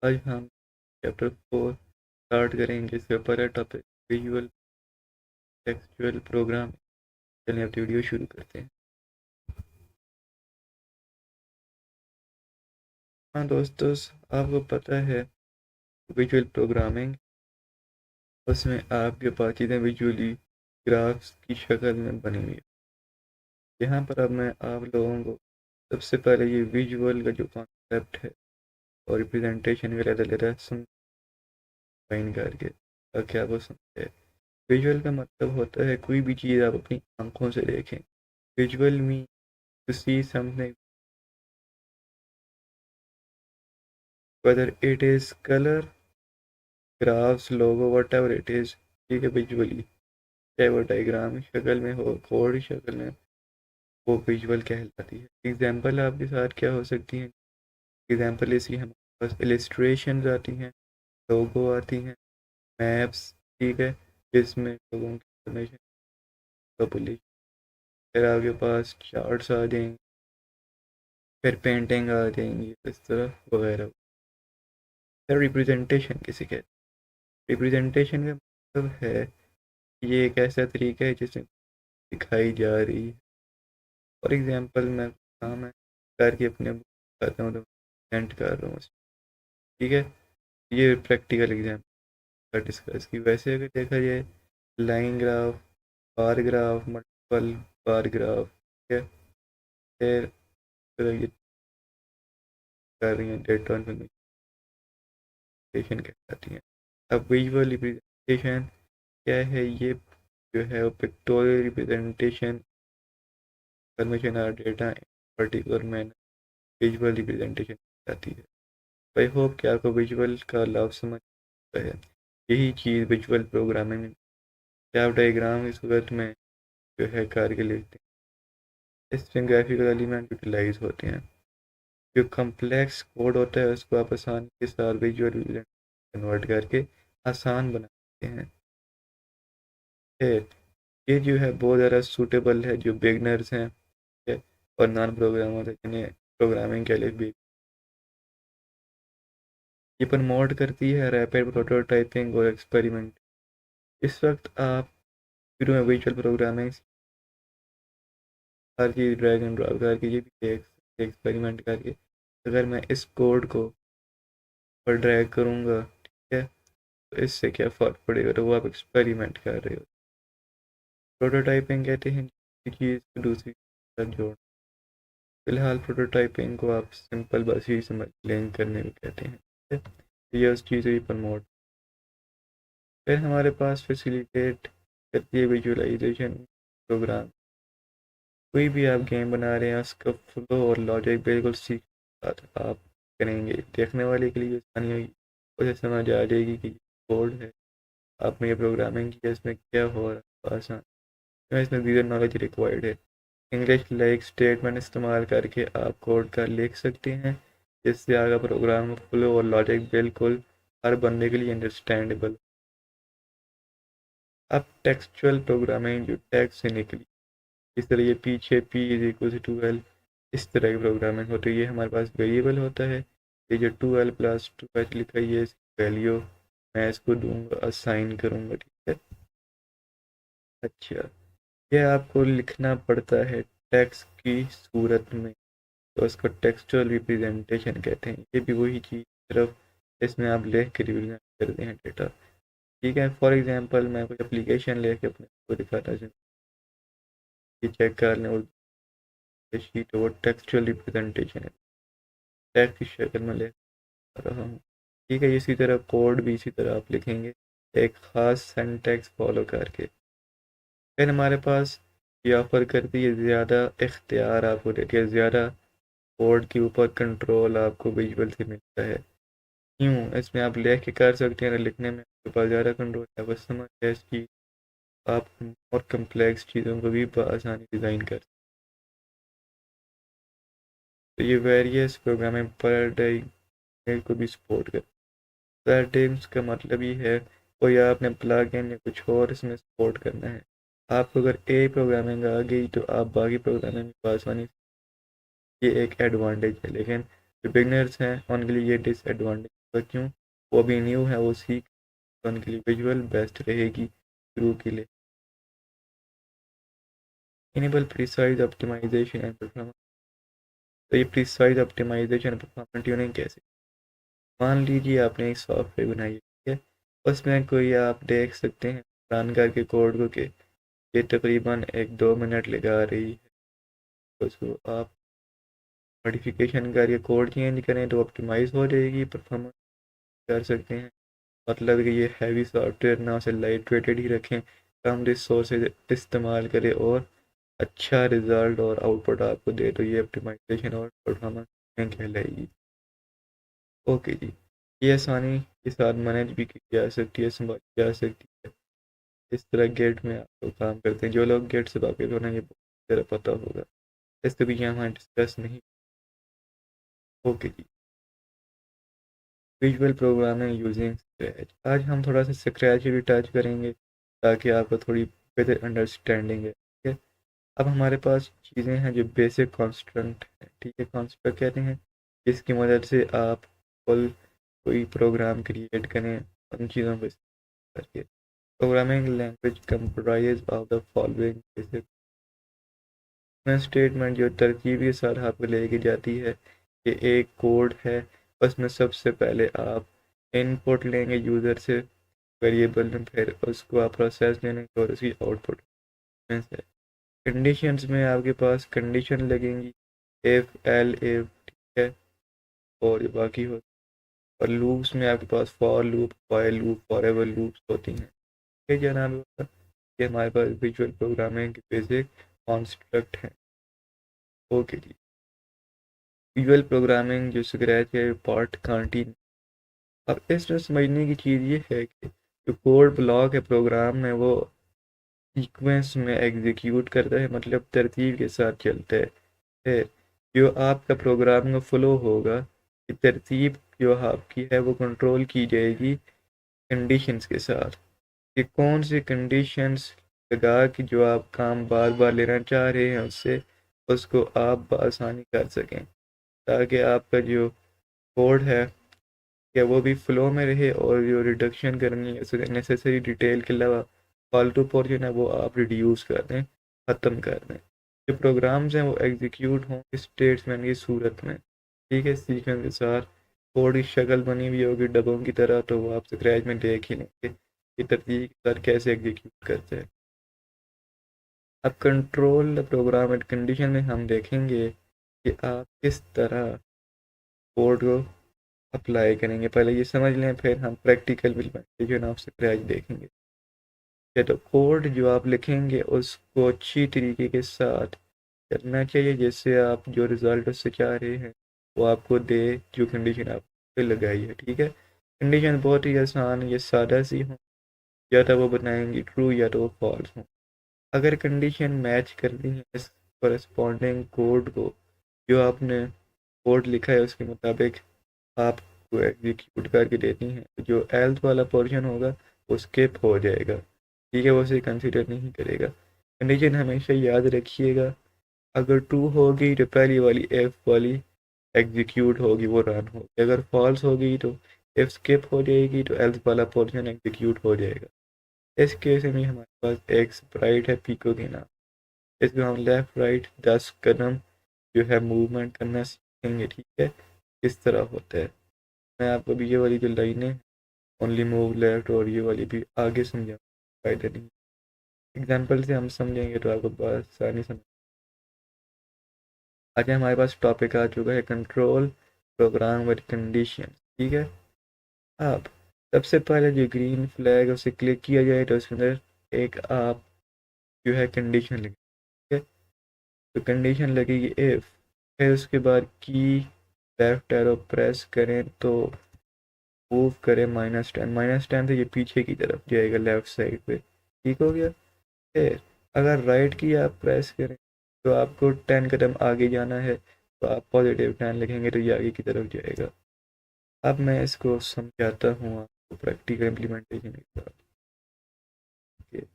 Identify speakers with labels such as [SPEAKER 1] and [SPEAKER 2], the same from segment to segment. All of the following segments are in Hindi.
[SPEAKER 1] आज हम चैप्टर 4 स्टार्ट करेंगे। इसके ऊपर है टॉपिक विजुअल टेक्सचुअल प्रोग्राम। चलिए अब वीडियो शुरू करते हैं। हाँ दोस्तों, आपको पता है विजुअल प्रोग्रामिंग, उसमें आपके पास चीज़ें विजुअली ग्राफ्स की शक्ल में बनी हुई है। यहाँ पर अब मैं आप लोगों को सबसे पहले ये विजुअल का जो कॉन्सेप्ट है और रिप्रेजेंटेशन का लेता समझाइन करके ताकि आपको समझे। विजुअल का मतलब होता है कोई भी चीज़ आप अपनी आंखों से देखें। Visual mean to see something whether it is color, graphs, logo, whatever it is, ठीक है, विजुअली चाहे वो डायग्राम शक्ल में हो, कोड शक्ल में, वो विजुअल कहलाती है। एग्जाम्पल आपके साथ क्या हो सकती हैं? एग्जाम्पल इसकी हमारे पास इलिस्ट्रेशन आती हैं, लोगो आती हैं, मैप्स, ठीक है, जिसमें लोगों की इंफॉर्मेशन पब्लिश, फिर आपके पास चार्ट्स आ जाएंगे, फिर पेंटिंग आ जाएंगी इस तरह वगैरह। फिर रिप्रेजेंटेशन किसी के रिप्रेजेंटेशन का मतलब है ये एक ऐसा तरीका है जिसमें दिखाई जा रही है। फॉर एग्जांपल मैं काम है करके अपने बताता हूँ तो प्रेजेंट कर रहा हूँ, ठीक है। ये प्रैक्टिकल एग्जाम्पल का डिस्कस की। वैसे अगर देखा जाए line graph, bar graph, multiple bar graph, ठीक है, फिर ये कर रही हैं डेटा इन्फॉर्मेशन कहलाती हैं। अब विजुअल रिप्रेजेंटेशन क्या है? ये जो है वो पिक्टोरियल रिप्रेजेंटेशन इंफॉर्मेशन और डेटा इन पर्टिकुलर मैनर विजुअल रिप्रेजेंटेशन आती है। आई होप कि आपको विजुअल का लाभ समझ आता है। यही चीज़ विजुअल प्रोग्रामिंग में क्या आप डायग्राम की सूरत में जो है करके लिखते हैं, इसमें ग्राफिकल एलिमेंट यूटिलाइज होते हैं। जो कम्प्लेक्स कोड होता है उसको आप आसानी के साथ विजुअल कन्वर्ट करके आसान बनाते हैं। फिर ये जो है बहुत ज़्यादा सूटेबल है जो बिगनर्स हैं, ठीक है, और नॉन प्रोग्रामर है जिन्हें प्रोग्रामिंग के लिए भी ये प्रमोट करती है रैपिड प्रोटोटाइपिंग और एक्सपेरिमेंट। इस वक्त आप शुरू में visual programming her cheese drag and drop करके ये भी देख एक्सपेरिमेंट करके अगर मैं इस कोड को और ड्रैग करूँगा, ठीक है, तो इससे क्या फ़र्क पड़ेगा? तो वो आप एक्सपेरिमेंट कर रहे हो। प्रोटोटाइपिंग कहते हैं किसी चीज़ को दूसरी के साथ जोड़। फिलहाल प्रोटोटाइपिंग को आप सिंपल बस ही समझ लिंक करने को कहते हैं, ठीक है। ये उस चीज़ को प्रमोट। फिर हमारे पास फैसिलिटेट करती है विजुअलाइजेशन प्रोग्राम। कोई भी आप गेम बना रहे हैं उसका फ्लो और लॉजिक बिल्कुल सीख साथ आप करेंगे, देखने वाले के लिए आसानी होगी, उसे समझ आ जाएगी कि कोड है, आपने ये प्रोग्रामिंग की है, इसमें क्या हो रहा है, आसान तो इसमें ज़ीरो नॉलेज रिक्वायर्ड है। इंग्लिश लाइक स्टेटमेंट इस्तेमाल करके आप कोड का लिख सकते हैं जिससे आपका प्रोग्राम फ्लो और लॉजिक बिल्कुल हर बंदे के लिए अंडरस्टैंडेबल। अब टेक्सचुअल प्रोग्रामिंग जो टेक्स्ट से निकली, इस तरह ये पीछे p is equal to 2l, इस तरह की प्रोग्रामिंग होती है। ये हमारे पास वेरिएबल होता है, ये जो 2l प्लस 2h लिखा है ये वैल्यू मैं इसको दूंगा, असाइन करूंगा, ठीक है। अच्छा, ये आपको लिखना पड़ता है टेक्स्ट की सूरत में, तो उसको टेक्सचुअल रिप्रेजेंटेशन कहते हैं। ये भी वही चीज़ सिर्फ इसमें आप लिख के रिप्रेजेंट करते हैं डेटा, ठीक है। फॉर एग्जांपल मैं कोई एप्लीकेशन लेके अपने को दिखाता हूँ, ये चेक कर लें, और शीट वो टेक्सचुअल रिप्रेजेंटेशन है, टेक्स्ट की शक्ल में ले रहा हूँ, ठीक है। इसी तरह कोड भी इसी तरह आप लिखेंगे एक ख़ास सेंटेक्स फॉलो करके। फिर हमारे पास ये ऑफर करती है ज़्यादा इख्तियार आपको देती है, ज़्यादा कोड के ऊपर कंट्रोल आपको विजुअल से मिलता है। क्यों? इसमें आप लिख के कर सकते हैं, लिखने में आपके पास ज़्यादा कंट्रोल है, बस समझ है इसकी, आप और कम्प्लेक्स चीज़ों को भी आसानी डिज़ाइन कर। तो ये वेरियस प्रोग्रामिंग पैराडाइम को भी सपोर्ट कर। पैराडाइम्स का मतलब ये है कोई आपने प्लग इन या कुछ और इसमें सपोर्ट करना है। आपको अगर ए प्रोग्रामिंग आ गई तो आप बाकी प्रोग्रामिंग को आसानी, ये एक एडवांटेज है, लेकिन जो बिगनर्स हैं उनके लिए ये डिसएडवांटेज क्यों, वो अभी न्यू है, वो सीख, तो उनके लिए विजुअल बेस्ट रहेगी शुरू के लिए। Enable precise optimisation and performance. तो ये precise optimisation and performance tuning कैसे, मान लीजिए आपने एक सॉफ्टवेयर बनाई है, ठीक है, उसमें कोई आप देख सकते हैं रन करके कोड को कि ये तकरीबन 1-2 मिनट लगा रही है, तो उसको आप मॉडिफिकेशन करके कोड चेंज करें तो ऑप्टिमाइज हो जाएगी, परफॉर्मेंस कर सकते हैं। मतलब कि ये हैवी सॉफ्टवेयर ना, उसे लाइट वेटेड ही रखें, कम रिसोर्सेज इस्तेमाल करें और अच्छा रिजल्ट और आउटपुट आपको दे, तो ये ऑप्टिमाइजेशन और परफॉर्मेंस कहलाएगी। ओके जी, ये आसानी के साथ मैनेज भी की जा सकती है, संभाली जा सकती है। इस तरह गेट में आप लोग काम करते हैं, जो लोग गेट से वाकिफ हो ना, ये बहुत ज़रा पता होगा, इस पर भी यहाँ डिस्कस नहीं। ओके जी, विजुअल प्रोग्रामिंग यूजिंग स्क्रैच, आज हम थोड़ा सा स्क्रैच भी टच करेंगे ताकि आपको थोड़ी बेहतर अंडरस्टैंडिंग है, ठीक है। अब हमारे पास चीज़ें हैं जो बेसिक कॉन्स्टेंट है, ठीक है, कॉन्स्टेंट कहते हैं जिसकी मदद से आप फुल कोई प्रोग्राम क्रिएट करें उन चीज़ों को इस्तेमाल करके। Programming language comprise of the following basic statement, जो तरतीब के साथ आपको लेके जाती है कि एक कोड है, उसमें सबसे पहले आप इनपुट लेंगे यूज़र से वेरिएबल में, फिर उसको आप प्रोसेस लेंगे और उसकी आउटपुट में से कंडीशंस में आपके पास कंडीशन लगेंगी, इफ एल इफ, ठीक है, और ये बाकी हो। और लूप्स में आपके पास for loop, while loop, forever loops होती हैं, ठीक है जनाब। ये हमारे पास विजुअल प्रोग्रामिंग के बेसिक कॉन्स्ट्रक्ट हैं। ओके जी, विजुअल प्रोग्रामिंग जो स्क्रैच है पार्ट कंटिन्यू। अब इसमें समझने की चीज़ ये है कि जो कोड ब्लॉक है प्रोग्राम में, वो सीक्वेंस में एग्जीक्यूट करता है, मतलब तरतीब के साथ चलता है। फिर जो आपका प्रोग्राम का फ्लो होगा, ये तरतीब जो आपकी है वो कंट्रोल की जाएगी कंडीशंस के साथ, कि कौन सी कंडीशंस लगा कि जो आप काम बार बार लेना चाह रहे हैं उससे, उसको आप आसानी कर सकें, ताकि आपका जो कोड है या वो भी फ्लो में रहे, और जो रिडक्शन करनी है उसके नेसेसरी डिटेल के अलावा फालतू पोर्शन है वो आप रिड्यूस कर दें, ख़त्म कर दें। जो प्रोग्राम्स हैं वो एग्जीक्यूट हों स्टेटमेंट की सूरत में, ठीक है, सीक्वेंस के साथ। कोड की शक्ल बनी हुई होगी डब्बों की तरह, तो वो आप स्क्रैच में देख ही लेंगे कि तरतीब के साथ कैसे एग्जीक्यूट करते हैं। अब कंट्रोल प्रोग्राम एंड कंडीशन में हम देखेंगे कि आप किस तरह कोड को अप्लाई करेंगे, पहले ये समझ लें, फिर हम प्रैक्टिकल इम्प्लीमेंटेशन ऑफ स्क्रैच देखेंगे। या तो कोड जो आप लिखेंगे उसको अच्छी तरीके के साथ करना चाहिए, जिससे आप जो रिज़ल्ट उससे चाह रहे हैं वो आपको दे, जो कंडीशन आप पे लगाई है, ठीक है। कंडीशन बहुत ही आसान, ये सादा सी हो, या तो वो बनाएंगी ट्रू या तो वो फॉल्स हो। अगर कंडीशन मैच करती है इस करस्पॉन्डिंग कोड को, जो आपने कोड लिखा है उसके मुताबिक आपको एग्जीक्यूट करके देती हैं, तो जो एल्स वाला पोर्शन होगा वो स्किप हो जाएगा, ठीक है, वो उसे कंसिडर नहीं करेगा। कंडीशन हमेशा याद रखिएगा, अगर ट्रू होगी तो पहली वाली एफ वाली एग्जीक्यूट होगी, वो रन होगी, अगर फॉल्स होगी तो एफ स्किप हो जाएगी, तो एल्स वाला पोर्शन एग्जीक्यूट हो जाएगा। इस केस में हमारे पास एक स्प्राइट है पीको के नाम, इसमें हम लेफ़्ट राइट 10 कदम जो है मूवमेंट करना सीखेंगे, ठीक है, किस तरह होता है। मैं आपको भी ये वाली जो लाइनें ओनली मूव लेफ्ट और ये वाली भी आगे समझा, फायदा नहीं, एग्जांपल से हम समझेंगे तो आपको बहुत आसानी समझ। आज हमारे पास टॉपिक आ चुका है कंट्रोल प्रोग्राम विद कंडीशन, ठीक है। अब सबसे पहले जो ग्रीन फ्लैग उसे क्लिक किया जाए तो उसके अंदर एक आप जो है कंडीशन लगे, ठीक है, तो कंडीशन लगेगी इफ, फिर उसके बाद की लेफ्ट एरो प्रेस करें तो मूव करें -10, -10 से ये पीछे की तरफ जाएगा लेफ्ट साइड पे, ठीक हो गया। फिर अगर राइट की आप प्रेस करें तो आपको 10 कदम आगे जाना है, तो आप +10 लिखेंगे तो ये आगे की तरफ जाएगा। अब मैं इसको समझाता हूँ आपको प्रैक्टिकल इम्प्लीमेंटेशन के साथ। Okay,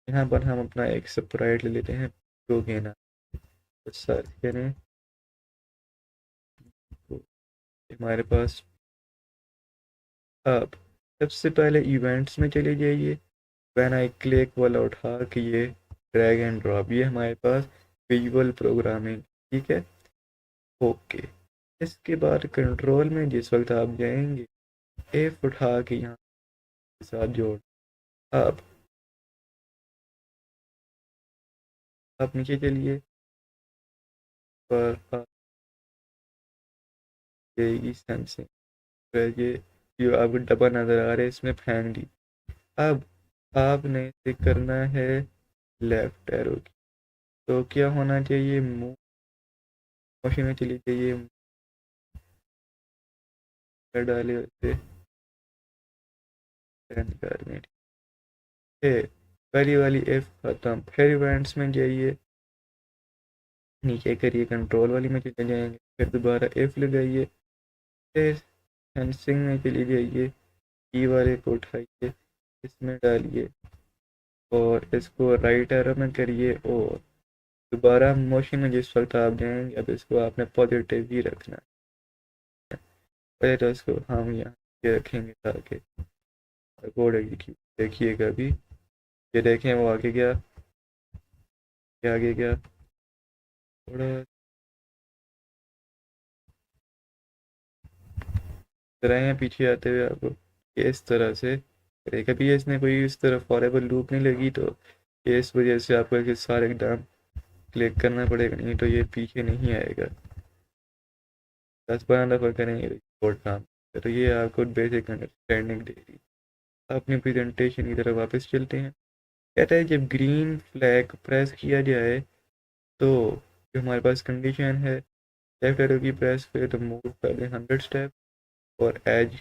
[SPEAKER 1] यहाँ पर हम अपना एक स्प्राइट ले लेते हैं प्रोगेना, तो सर्च करें तो हमारे पास अब सबसे पहले इवेंट्स में चले जाइए। व्हेन आई क्लिक वाला उठा के ये ड्रैग एंड ड्रॉप, ये हमारे पास विजुअल प्रोग्रामिंग, ठीक है। ओके, इसके बाद कंट्रोल में जिस वक्त आप जाएंगे, एफ उठा के यहाँ के साथ जोड़। अब आप नीचे चलिए, पर आप जाएगी सेंसिंग, ये जो आपको डब्बा नज़र आ रहा है इसमें फैन दी। अब आपने इसे करना है लेफ्ट एरो की, तो क्या होना चाहिए, मूव मोशन में चली जाइए, डाले उसे करने, पहली वाली एफ खत्म। फिर इवेंट्स में जाइए, नीचे करिए, कंट्रोल वाली में चले जाएंगे, फिर दोबारा एफ लगाइए, फिर सेंसिंग में चली जाइए, ई वाले को उठाइए, इसमें डालिए और इसको राइट एरो में करिए, और दोबारा मोशन में जिस वक्त आप जाएंगे, अब इसको आपने पॉजिटिव ही रखना है। पहले तो इसको हम यहाँ ये रखेंगे ताकि कोड एग्जीक्यूट, देखिएगा अभी, ये देखें वो आगे गया, ये आगे गया, थोड़ा तरह हैं पीछे आते हुए आपको, ये इस तरह से कभी इसने कोई इस तरह फॉरेवर लूप नहीं लगी, तो ये इस वजह से आपको एक सारे एकदम क्लिक करना पड़ेगा, नहीं तो ये पीछे नहीं आएगा। 10-12 दफ़ा करेंगे कोड काम, तो ये आपको बेसिक अंडरस्टैंडिंग देगी। अपनी प्रेजेंटेशन की तरफ वापस चलते हैं। कहता है जब ग्रीन फ्लैग प्रेस किया जाए तो जो हमारे पास कंडीशन है, लेफ्ट एरो की प्रेस पे तो मूव पहले 100 स्टेप, और एज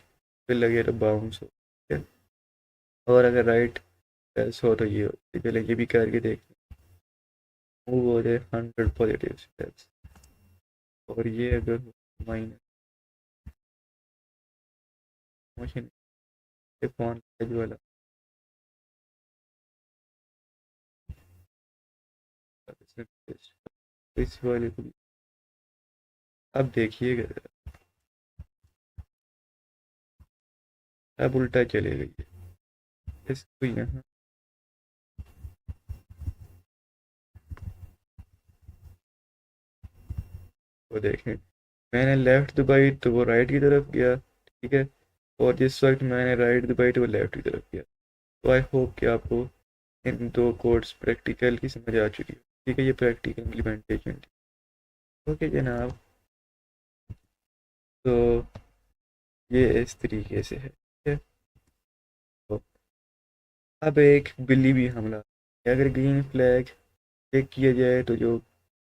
[SPEAKER 1] पे लगे तो बाउंस हो, ठीक है। और अगर राइट प्रेस हो तो ये हो, पहले ये भी करके देखते हैं, मूव हो जाए 100 पॉजिटिव स्टेप्स, और ये अगर माइनस मोशन फॉन्ट साइज वाला, इस वाले को भी अब देखिएगा जरा, अब उल्टा चलेगा ये, इसको यहाँ वो देखें, मैंने लेफ़्ट दबाई तो वो राइट की तरफ गया, ठीक है, और जिस वक्त मैंने राइट दबाई तो वो लेफ़्ट की तरफ गया। तो आई होप कि आपको इन दो कोड्स प्रैक्टिकल की समझ आ चुकी है, ठीक है, ये प्रैक्टिकल इम्प्लीमेंटेशन थी। ओके जनाब, तो ये इस तरीके से है, ठीक है। तो अब एक बिल्ली भी हमला, अगर ग्रीन फ्लैग चेक किया जाए तो जो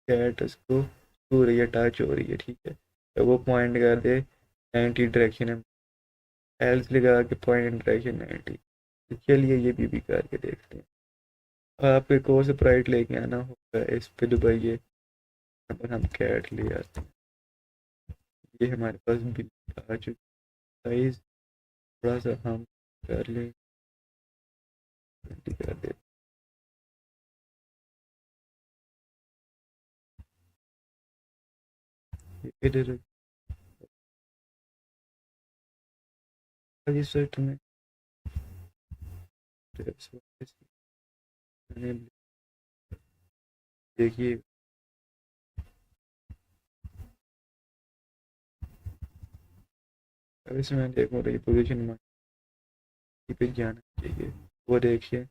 [SPEAKER 1] कैट उसको छू रही है, टच हो रही है, ठीक है, तो वो पॉइंट कर दे 90 डायरेक्शन में, एल्स लगा के पॉइंट डायरेक्शन 90। तो चलिए ये भी करके देखते हैं। आपके को स्प्राइट लेके आना होगा, इस पे दबाइए, और हम कैट ले आते हैं। ये हमारे पास बिल आ चुकी, साइज थोड़ा सा हम कर लें, 20 कर दे। इधर इस सेट में देखिए, अब इसमें देखो रही पोजीशन में पे जाना चाहिए, वो देखिए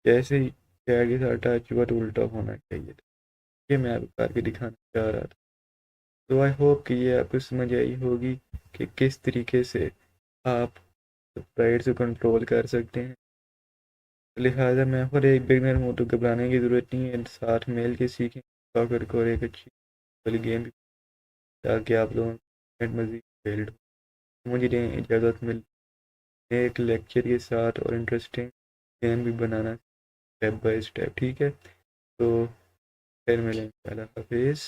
[SPEAKER 1] जैसे ही कैट के साथ टच हुआ तो उल्टा होना चाहिए था। ये मैं आपको करके दिखाना चाह रहा था। तो आई होप कि ये आपको समझ आई होगी कि किस तरीके से आप स्प्राइट से कंट्रोल कर सकते हैं। लिहाजा मैं और एक बिगनर हूँ तो घबराने की ज़रूरत नहीं है, साथ मिल के सीखें सॉकर को, और एक अच्छी वाली गेम भी, ताकि आप लोग मज़ीद बिल्ड हो। मुझे इजाज़त मिल एक लेक्चर के साथ और इंटरेस्टिंग गेम भी बनाना स्टेप बाय स्टेप, ठीक है। तो फिर मिलेंगे, अल्लाह हाफिज़।